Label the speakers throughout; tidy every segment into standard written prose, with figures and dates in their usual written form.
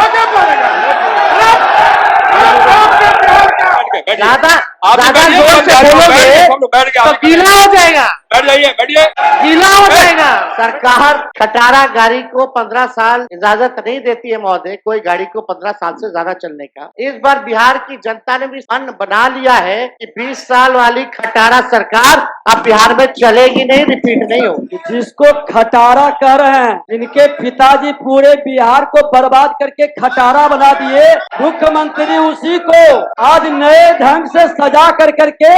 Speaker 1: क्या बोलेगा?
Speaker 2: ज्यादा
Speaker 1: आप
Speaker 2: ज्यादा
Speaker 1: बैठिए,
Speaker 2: जोर
Speaker 1: सब
Speaker 2: से
Speaker 1: लोग
Speaker 2: बोलोगे
Speaker 1: बैठ गए,
Speaker 2: तो
Speaker 1: आप
Speaker 2: गीला हो जाएगा,
Speaker 1: बैठ जाइए, बैठिए।
Speaker 2: गीला हो जाएगा। सरकार खटारा गाड़ी को 15 साल इजाजत नहीं देती है महोदय, कोई गाड़ी को 15 साल से ज्यादा चलने का। इस बार बिहार की जनता ने भी मन बना लिया है कि 20 साल वाली खटारा सरकार अब बिहार में चलेगी नहीं, रिपीट नहीं होगी।
Speaker 3: जिसको खटारा कह रहे हैं, इनके पिताजी पूरे बिहार को बर्बाद करके खटारा बना दिए। मुख्यमंत्री उसी को आज नए ढंग से सजा कर करके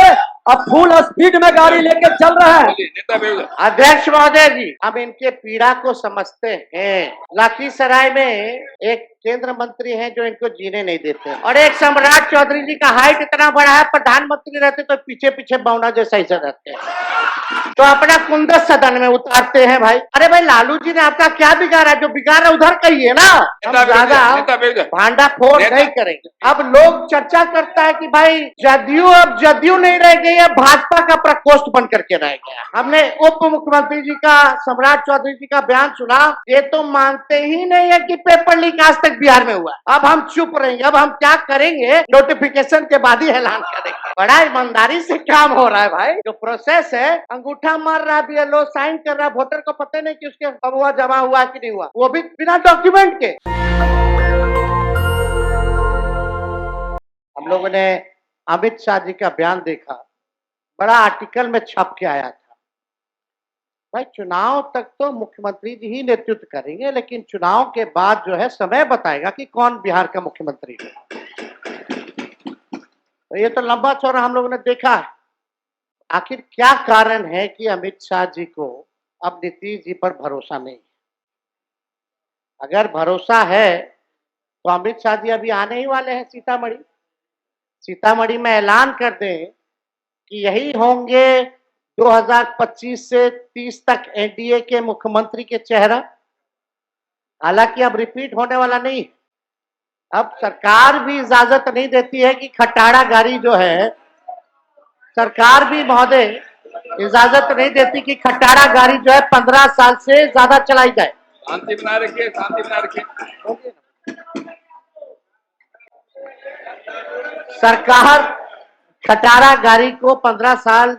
Speaker 3: अब फुल स्पीड में गाड़ी लेके चल रहे हैं।
Speaker 1: नेता विरोध
Speaker 2: अध्यक्ष महोदय जी, हम इनके पीड़ा को समझते हैं। लखीसराय में एक केंद्र मंत्री हैं जो इनको जीने नहीं देते, और एक सम्राट चौधरी जी का हाइट इतना बड़ा है, प्रधानमंत्री रहते तो पीछे पीछे बौना जैसा ही रहते हैं, तो अपना कुंदस सदन में उतारते हैं। भाई अरे भाई, लालू जी ने आपका क्या बिगाड़ा? जो बिगाड़ा उधर कहिए ना, हम ज्यादा भांडा फोड़ नहीं करेंगे। अब लोग चर्चा करता है कि भाई जदयू अब जदयू नहीं रह गई है, भाजपा का प्रकोष्ठ बन करके रह गया। हमने उप मुख्यमंत्री जी का, सम्राट चौधरी जी का बयान सुना, ये तो मानते ही नहीं है कि पेपर लीक आज तक बिहार में हुआ। अब हम चुप रहेंगे, अब हम क्या करेंगे, नोटिफिकेशन के बाद ही ऐलान करेंगे। बड़ा ईमानदारी से काम हो रहा है भाई। जो प्रोसेस है, अंगूठा मार रहा है BLO, साइन कर रहा है, वोटर को पता नहीं कि उसके अब हुआ, जमा हुआ कि नहीं हुआ, वो भी बिना डॉक्यूमेंट के। हम लोगों ने अमित शाह जी का बयान देखा, बड़ा आर्टिकल में छप के आया था। भाई चुनाव तक तो मुख्यमंत्री जी ही नेतृत्व करेंगे, लेकिन चुनाव के बाद जो है समय बताएगा कि कौन बिहार का मुख्यमंत्री है। तो ये तो लंबा चौड़ा हम लोगों ने देखा है। आखिर क्या कारण है कि अमित शाह जी को अब नीतीश जी पर भरोसा नहीं है? अगर भरोसा है तो अमित शाह जी अभी आने ही वाले हैं सीतामढ़ी। सीतामढ़ी में ऐलान कर दें कि यही होंगे 2025 से 30 तक एनडीए के मुख्यमंत्री के चेहरा। हालांकि अब रिपीट होने वाला नहीं। अब सरकार भी इजाजत नहीं देती है कि खटारा गाड़ी जो है, सरकार भी महोदय इजाजत नहीं देती कि खटारा गाड़ी जो है 15 साल से ज्यादा चलाई जाए।
Speaker 1: शांति बनाए रखिए, शांति बनाए रखिए।
Speaker 2: सरकार खटारा गाड़ी को 15 साल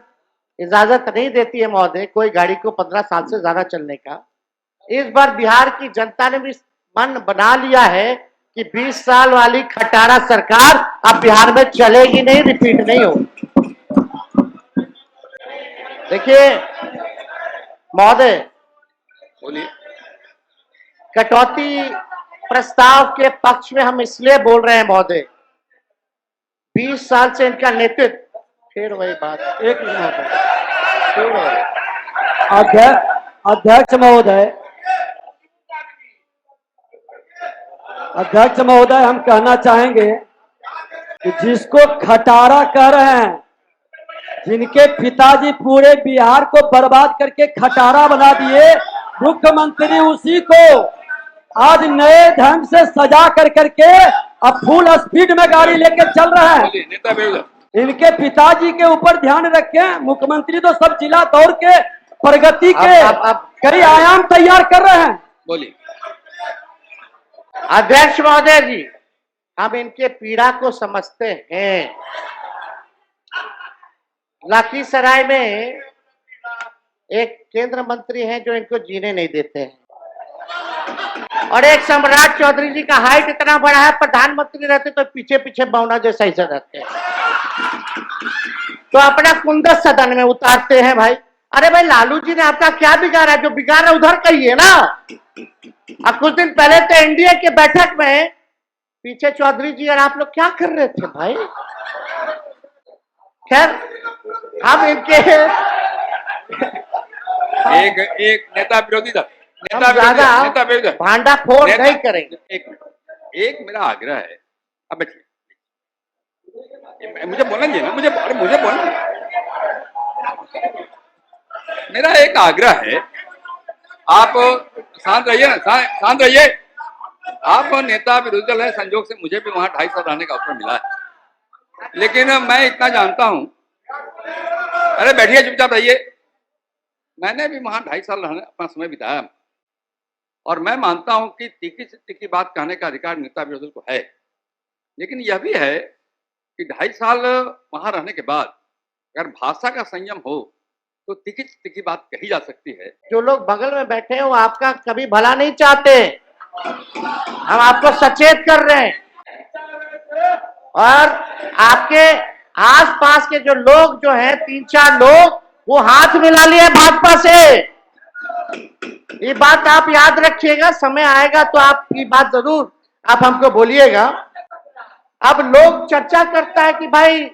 Speaker 2: इजाजत नहीं देती है महोदय, कोई गाड़ी को 15 साल से ज्यादा चलने का। इस बार बिहार की जनता ने भी मन बना लिया है कि 20 साल वाली खटारा सरकार अब बिहार में चलेगी नहीं, रिपीट नहीं होगी। देखिए महोदय,
Speaker 1: बोलिए।
Speaker 2: कटौती प्रस्ताव के पक्ष में हम इसलिए बोल रहे हैं महोदय, 20 साल से इनका नेतृत्व, फिर वही बात, एक मिनट, फिर वही।
Speaker 3: अध्यक्ष महोदय, अध्यक्ष महोदय, हम कहना चाहेंगे कि जिसको खटारा कह रहे हैं, जिनके पिताजी पूरे बिहार को बर्बाद करके खटारा बना दिए, मुख्यमंत्री उसी को आज नए ढंग से सजा कर करके अब फुल स्पीड में गाड़ी लेके चल रहे हैं।
Speaker 1: नेता विरोध
Speaker 3: इनके पिताजी के ऊपर ध्यान रखें। मुख्यमंत्री तो सब जिला दौड़ के प्रगति के कई आयाम तैयार कर रहे हैं।
Speaker 1: बोलिए।
Speaker 2: अध्यक्ष महोदय जी, हम इनके पीड़ा को समझते हैं। लखीसराय में एक केंद्र मंत्री हैं जो इनको जीने नहीं देते हैं, और एक सम्राट चौधरी जी का हाइट इतना बड़ा है, प्रधानमंत्री रहते तो पीछे पीछे बौना जैसा ही रहते हैं, तो अपना कुंदस सदन में उतारते हैं। भाई अरे भाई, लालू जी ने आपका क्या बिगाड़ा? जो बिगाड़ा उधर कहिए ना। अब कुछ दिन पहले तो एनडीए के बैठक में पीछे चौधरी जी और आप लोग क्या कर रहे थे भाई? खैर, हम इनके
Speaker 1: एक नेता विरोधी था,
Speaker 2: ज्यादा भांडा फोड़ नहीं करेंगे।
Speaker 1: एक मेरा आग्रह है, अब मुझे बोलना चाहिए ना, मुझे बोलना। मेरा एक आग्रह है, आप शांत रहिए ना, शांत रहिए। आप नेता विरोधी दल है, संजोग से मुझे भी वहां 2.5 साल रहने का अवसर मिला है, लेकिन मैं इतना जानता हूं। अरे बैठिए, चुपचाप रहिए। मैंने भी वहां 2.5 साल रहने अपना समय बिताया, और मैं मानता हूं कि तीखी से तीखी बात कहने का अधिकार नेता विरोधी दल को है, लेकिन यह भी है कि 2.5 साल वहां रहने के बाद अगर भाषा का संयम हो तो तीखी से तीखी बात कही जा सकती है।
Speaker 2: जो लोग बगल में बैठे हैं वो आपका कभी भला नहीं चाहते, हम आपको सचेत कर रहे हैं। और आपके आसपास के जो लोग जो हैं 3-4 लोग वो हाथ मिला लिए भाजपा से। ये बात आप याद रखिएगा, समय आएगा तो आपकी बात जरूर आप हमको बोलिएगा। अब लोग चर्चा करता है कि भाई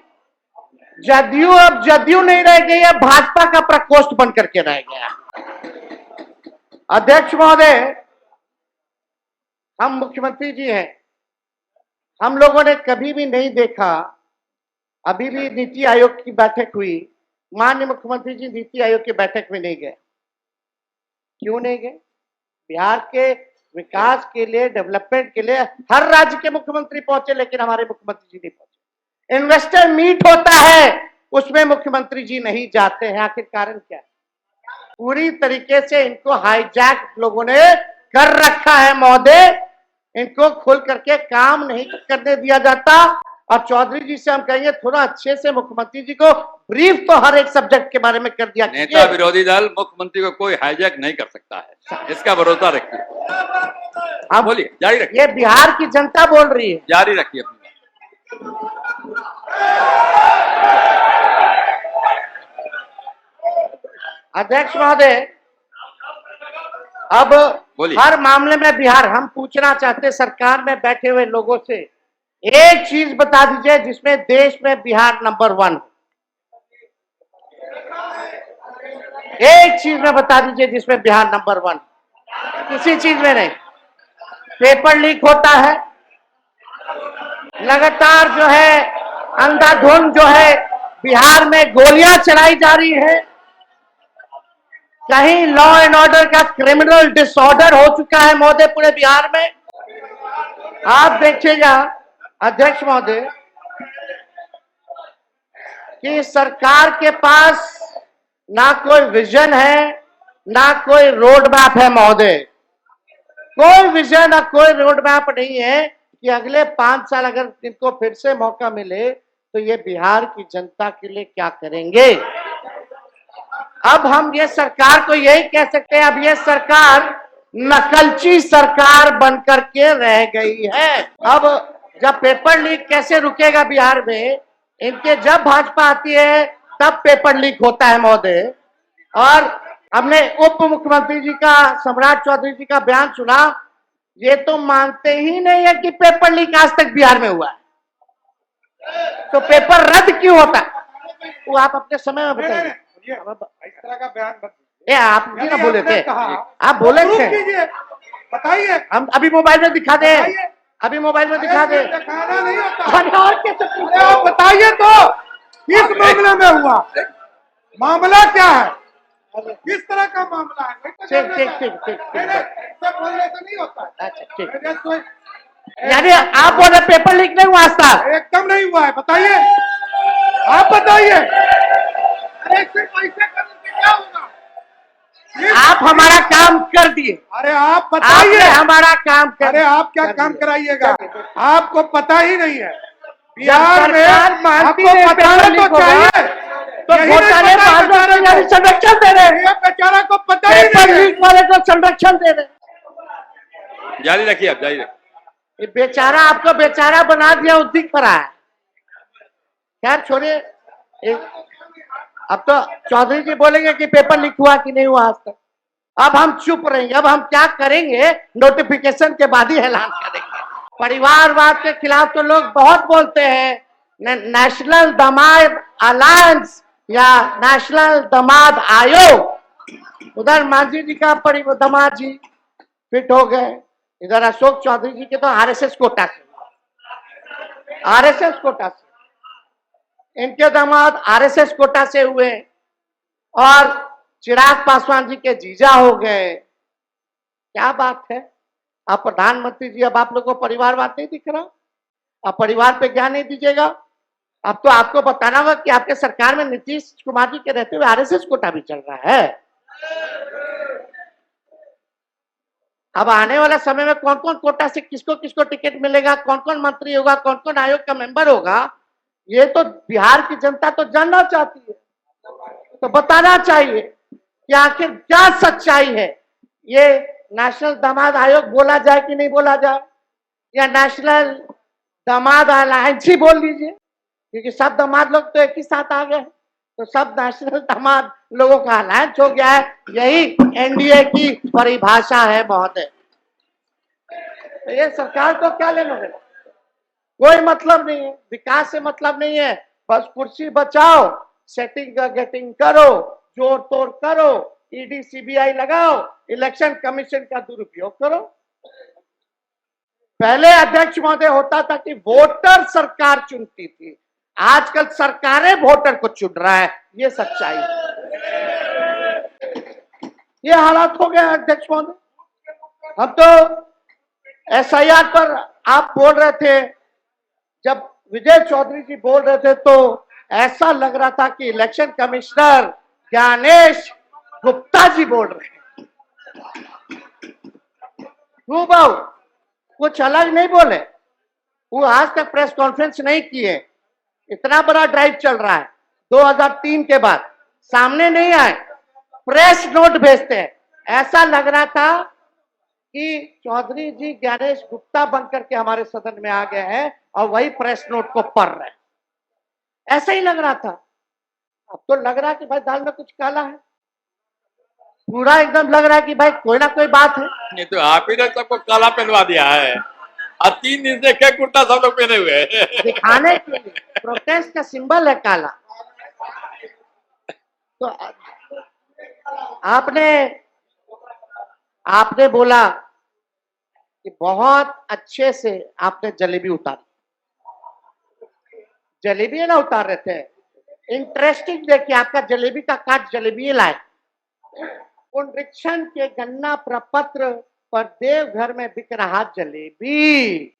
Speaker 2: जदयू अब जदयू नहीं रह गई है, भाजपा का प्रकोष्ठ बन करके रह गया। अध्यक्ष महोदय, हम मुख्यमंत्री जी हैं, हम लोगों ने कभी भी नहीं देखा, अभी भी नीति आयोग की बैठक हुई, माननीय मुख्यमंत्री जी नीति आयोग की बैठक में नहीं गए। क्यों नहीं गए? बिहार के विकास के लिए, डेवलपमेंट के लिए हर राज्य के मुख्यमंत्री पहुंचे, लेकिन हमारे मुख्यमंत्री जी नहीं पहुंचे। इन्वेस्टर मीट होता है, उसमें मुख्यमंत्री जी नहीं जाते हैं। आखिर कारण क्या है? पूरी तरीके से इनको हाईजैक लोगों ने कर रखा है महोदय। इनको खोल करके काम नहीं करने दिया जाता। और चौधरी जी से हम कहेंगे थोड़ा अच्छे से मुख्यमंत्री जी को ब्रीफ तो हर एक सब्जेक्ट के बारे में कर दिया।
Speaker 1: नेता विरोधी दल मुख्यमंत्री को कोई हाईजैक नहीं कर सकता है, इसका भरोसा रखिए। आप बोलिए, जारी रखिए।
Speaker 2: ये बिहार की जनता बोल रही है,
Speaker 1: जारी रखिए अपनी
Speaker 2: अध्यक्ष महोदय। अब हर मामले में बिहार, हम पूछना चाहते सरकार में बैठे हुए लोगों से, एक चीज बता दीजिए जिसमें देश में बिहार नंबर 1 हो। एक चीज में बता दीजिए जिसमें बिहार नंबर 1, किसी चीज में नहीं। पेपर लीक होता है लगातार, जो है अंधाधुंध जो है बिहार में गोलियां चलाई जा रही है। कहीं लॉ एंड ऑर्डर का क्रिमिनल डिसऑर्डर हो चुका है महोदय पूरे बिहार में। आप देखिएगा अध्यक्ष महोदय कि सरकार के पास ना कोई विजन है, ना कोई रोड मैप है महोदय। कोई विजन और कोई रोड मैप नहीं है कि अगले 5 साल अगर इनको फिर से मौका मिले तो ये बिहार की जनता के लिए क्या करेंगे। अब हम ये सरकार को यही कह सकते हैं, अब ये सरकार नकलची सरकार बनकर के रह गई है। अब जब पेपर लीक कैसे रुकेगा बिहार में? इनके जब भाजपा आती है तब पेपर लीक होता है महोदय। और हमने उप मुख्यमंत्री जी का, सम्राट चौधरी जी का बयान सुना, ये तो मानते ही नहीं है कि पेपर लीक आज तक बिहार में हुआ है, तो पेपर रद्द क्यों होता है वो आप अपने समय में बताइए।
Speaker 4: इस तरह का बयान
Speaker 2: ये आप भी ना बोले थे, आप बोले थे,
Speaker 4: बताइए।
Speaker 2: हम अभी मोबाइल में दिखा दे, अभी मोबाइल में दिखा दे।
Speaker 4: दिखाना नहीं होता,
Speaker 2: और कैसे
Speaker 4: अरे आप बताइए तो किस मामले में हुआ, मामला क्या है, किस तरह का मामला है।
Speaker 2: ठीक ठीक ठीक ठीक ठीक।
Speaker 4: ऐसा बोलने से नहीं होता है।
Speaker 2: अच्छा ठीक।
Speaker 4: तो
Speaker 2: यानी आप बोले पेपर लीक नहीं हुआ आज तक?
Speaker 4: एकदम नहीं हुआ है, बताइए, आप बताइए। अरे सिर्फ ऐसे करने से क्या होगा?
Speaker 2: आप हमारा काम कर दिए।
Speaker 4: अरे आप बताइए,
Speaker 2: आपने हमारा काम कर।
Speaker 4: अरे आप क्या काम कराइएगा? आपको पता ही नहीं है
Speaker 2: बिहार में
Speaker 4: आपको बताना तो चाहिए।
Speaker 2: तो घोटाले वाले संरक्षण दे रहे हैं,
Speaker 4: बेचारा को पता ही
Speaker 2: पेपर
Speaker 4: नहीं है।
Speaker 2: लीक वाले को संरक्षण दे रहे हैं।
Speaker 1: जारी रखिए, आप जारी रखिए।
Speaker 2: ये बेचारा आपको बेचारा बना दिया, उद्दी खड़ा है। खैर छोड़िए, अब तो चौधरी जी बोलेंगे कि पेपर लीक हुआ कि नहीं हुआ आज तक। अब हम चुप रहेंगे। अब हम क्या करेंगे, नोटिफिकेशन के बाद ही ऐलान करेंगे। परिवारवाद के खिलाफ तो लोग बहुत बोलते हैं, नेशनल दामाद अलायंस या नेशनल दामाद आयोग। उधर मांझी जी का दामाद जी फिट हो गए, इधर अशोक चौधरी जी के तो आरएसएस कोटा से, आरएसएस कोटा से इनके दामाद आरएसएस कोटा से हुए, और चिराग पासवान जी के जीजा हो गए। क्या बात है। आप प्रधानमंत्री जी, अब आप लोगों को परिवारवाद नहीं दिख रहा? आप परिवार पे ज्ञान नहीं दीजिएगा? अब तो आपको बताना होगा कि आपके सरकार में नीतीश कुमार जी के रहते हुए आरएसएस कोटा भी चल रहा है। अब आने वाला समय में कौन कौन कोटा से किसको किसको टिकट मिलेगा, कौन कौन मंत्री होगा, कौन कौन आयोग का मेंबर होगा, ये तो बिहार की जनता तो जानना चाहती है। तो बताना चाहिए कि आखिर क्या सच्चाई है। ये नेशनल दामाद आयोग बोला जाए कि नहीं बोला जाए, या नेशनल दामाद अलायंस ही बोल लीजिए, क्योंकि सब दामाद लोग तो एक ही साथ आ गए हैं, तो सब नेशनल दामाद लोगों का अलायंस हो गया है। यही एनडीए की परिभाषा है महोदय। तो ये सरकार को क्या लेना देना, कोई मतलब नहीं है, विकास से मतलब नहीं है, बस कुर्सी बचाओ, सेटिंग गेटिंग करो, जोड़ तोड़ करो, ईडी सीबीआई लगाओ, इलेक्शन कमीशन का दुरुपयोग करो। पहले अध्यक्ष महोदय होता था कि वोटर सरकार चुनती थी, आजकल सरकारें वोटर को चुन रहा है, ये सच्चाई है। ये हालात हो गए अध्यक्ष महोदय। हम तो एसआईआर पर आप बोल रहे थे, जब विजय चौधरी जी बोल रहे थे तो ऐसा लग रहा था कि इलेक्शन कमिश्नर ज्ञानेश गुप्ता जी बोल रहे हैं। कुछ अलग नहीं बोले, वो आज तक प्रेस कॉन्फ्रेंस नहीं किए। इतना बड़ा ड्राइव चल रहा है 2003 के बाद, सामने नहीं आए, प्रेस नोट भेजते हैं। ऐसा लग रहा था कि चौधरी जी ज्ञानेश गुप्ता बनकर के हमारे सदन में आ गए हैं और वही प्रेस नोट को पढ़ रहे हैं, ऐसा ही लग रहा था। अब तो लग रहा है कि भाई दाल में कुछ काला है, पूरा एकदम लग रहा है कि भाई कोई ना कोई बात है।
Speaker 1: नहीं तो आप ही ने सबको काला पहनवा दिया है, और 3 दिन से क्या कुर्ता सब लोग पहने हुए हैं।
Speaker 2: दिखाने के लिए, प्रोटेस्ट का सिंबल है काला। तो आपने बोला कि बहुत अच्छे से आपने जलेबी उतारी, जलेबी ना उतार रहे थे, इंटरेस्टिंग देखिए, आपका जलेबी का काट जलेबी लाए। पुनरीक्षण के गन्ना प्रपत्र पर देवघर में बिक रहा जलेबी,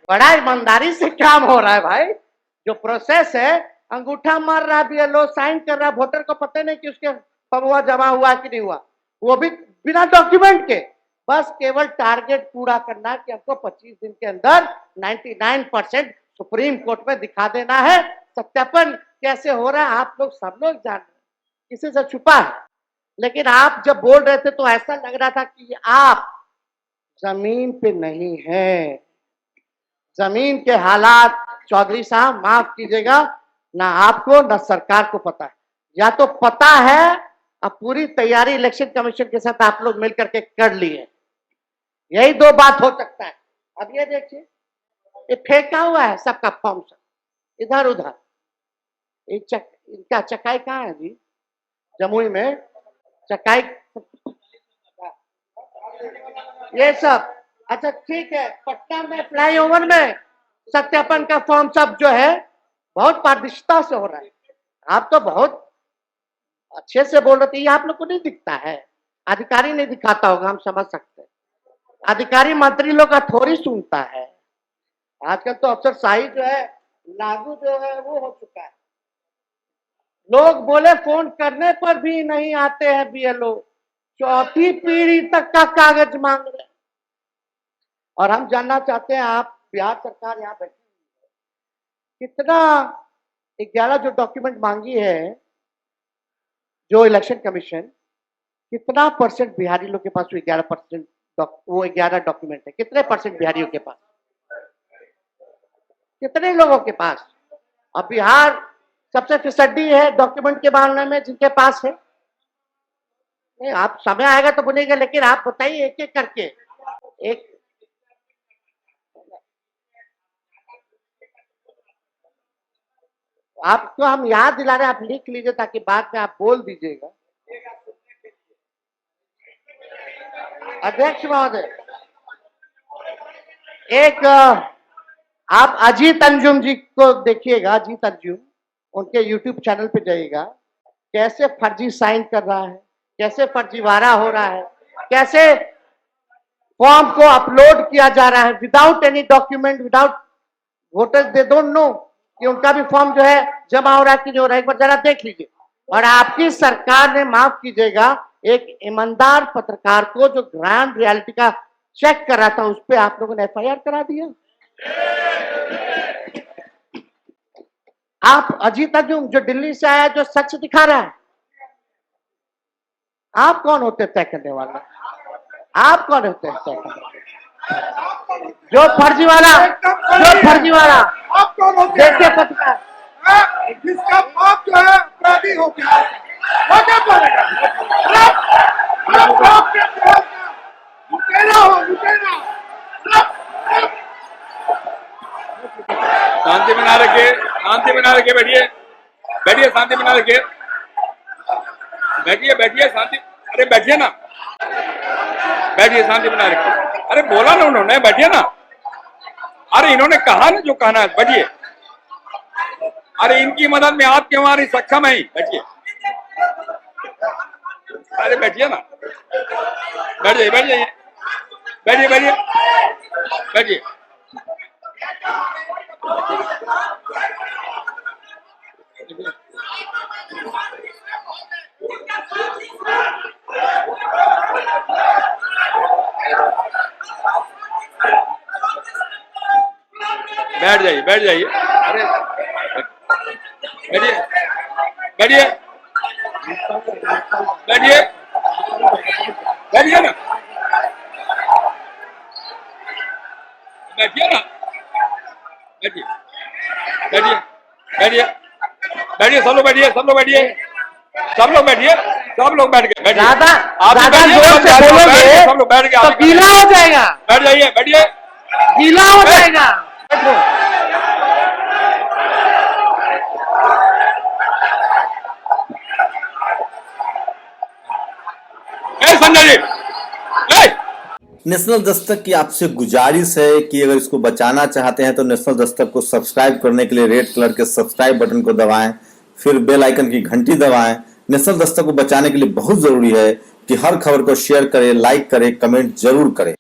Speaker 2: बड़ा ईमानदारी से काम हो रहा है भाई। जो प्रोसेस है, अंगूठा मार रहा बीएलओ, साइन कर रहा, वोटर को पता नहीं कि उसके पबुआ जमा हुआ कि नहीं हुआ, वो भी बिना डॉक्यूमेंट के। बस केवल टारगेट पूरा करना कि हमको 25 दिन के अंदर 99% सुप्रीम कोर्ट में दिखा देना है। सत्यापन कैसे हो रहा है आप लोग सब लोग जान रहे हैं, किसी से छुपा है। लेकिन आप जब बोल रहे थे तो ऐसा लग रहा था कि आप जमीन पे नहीं है। जमीन के हालात चौधरी साहब माफ कीजिएगा, ना आपको ना सरकार को पता है, या तो पता है अब पूरी तैयारी इलेक्शन कमीशन के साथ आप लोग मिलकर के कर लिए, यही दो बात हो सकता है। अब ये देखिए, ये फेंका हुआ है सबका फॉर्म सब इधर उधर। इनका चकाई कहाँ है जी? जमुई में चकाई, ये सब अच्छा ठीक है। पटना में फ्लाईओवर में सत्यापन का फॉर्म सब जो है बहुत पारदर्शिता से हो रहा है। आप तो बहुत अच्छे से बोल रहे थे, ये आप लोग को नहीं दिखता है, अधिकारी नहीं दिखाता होगा, हम समझ सकते हैं। अधिकारी मंत्री लोग का थोड़ी सुनता है। आजकल तो अफसरशाही जो है लागू जो है वो हो चुका है। लोग बोले फोन करने पर भी नहीं आते हैं बीएलओ, चौथी पीढ़ी तक का कागज मांग रहे हैं। और हम जानना चाहते हैं, आप बिहार सरकार यहाँ बैठी कितना 11 जो डॉक्यूमेंट मांगी है जो इलेक्शन कमीशन, कितना परसेंट बिहारी लोग के पास वो 11% वो 11 डॉक्यूमेंट है? कितने परसेंट बिहारियों के पास, कितने लोगों के पास? अब बिहार सबसे फिसड्डी है डॉक्यूमेंट के मामले में जिनके पास है। नहीं, आप समय आएगा तो बोलेगा, लेकिन आप बताइए एक एक करके। एक आपको हम याद दिला रहे हैं, आप लिख लीजिए ताकि बाद में आप बोल दीजिएगा। अध्यक्ष महोदय, एक आप अजीत अंजुम जी को देखिएगा, अजीत अंजुम, उनके YouTube चैनल पे जाइएगा, कैसे फर्जी साइन कर रहा है, कैसे फर्जीवाड़ा हो रहा है, कैसे फॉर्म को अपलोड किया जा रहा है without any document, without voters they don't know कि उनका भी फॉर्म जो है जमा हो रहा है कि नहीं हो रहा है। एक बार जरा देख लीजिए। और आपकी सरकार ने, माफ कीजिएगा, एक ईमानदार पत्रकार को जो ग्राउंड रियलिटी का चेक कर रहा था उस पर आप लोगों ने एफआईआर करा दिया। आप अजीत अर्जुन जो दिल्ली से आया, जो सच दिखा रहा है, आप कौन होते तय करने वाले? आप कौन होते हैं तय करने वाले? जो फर्जीवाला
Speaker 4: आप कौन होते हैं?
Speaker 2: देखिए पत्रकार,
Speaker 4: जिसका बाप जो है अपराधी हो गया है, वो क्या बोलेगा? आप बाप के खिलाफ लुटेरा हो, लुटेरा।
Speaker 1: शांति बना रखिए, शांति बना रखिए, बैठिए बैठिए, शांति बना रखिए, बैठिए बैठिए, शांति, अरे बैठिए ना, बैठिए, शांति बना रखिए। अरे बोला ना उन्होंने, बैठिए ना। अरे इन्होंने कहा ना जो कहना है, बैठिए। अरे इनकी मदद में आप क्यों हमारी सक्षम है, बैठिए। अरे बैठिए ना, बैठिए बैठिए बैठिए बैठिए बैठिए। बैठ जाइए, बैठ जाइए। अरे बैठिए बैठिए बैठिए बैठिए ना, बैठिए ना, बैठिए बैठिए बैठिए बैठिए, सब लोग बैठिए, सब लोग बैठिए, सब लोग बैठिए, सब लोग बैठ गए, बैठिए।
Speaker 2: ज्यादा
Speaker 1: आप भी
Speaker 2: ज्यादा
Speaker 1: बैठिए,
Speaker 2: जोर से बोलोगे
Speaker 1: सब लोग बैठ गए,
Speaker 2: तो
Speaker 1: आप भी
Speaker 2: गीला हो जाएगा,
Speaker 1: बैठ जाइए, बैठिए।
Speaker 2: गीला हो जाएगा। बैठो।
Speaker 1: संजय जी,
Speaker 5: नेशनल दस्तक की आपसे गुजारिश है कि अगर इसको बचाना चाहते हैं तो नेशनल दस्तक को सब्सक्राइब करने के लिए रेड कलर के सब्सक्राइब बटन को दबाएं, फिर बेल आइकन की घंटी दबाएं। नेशनल दस्तक को बचाने के लिए बहुत जरूरी है कि हर खबर को शेयर करें, लाइक करें, कमेंट जरूर करें।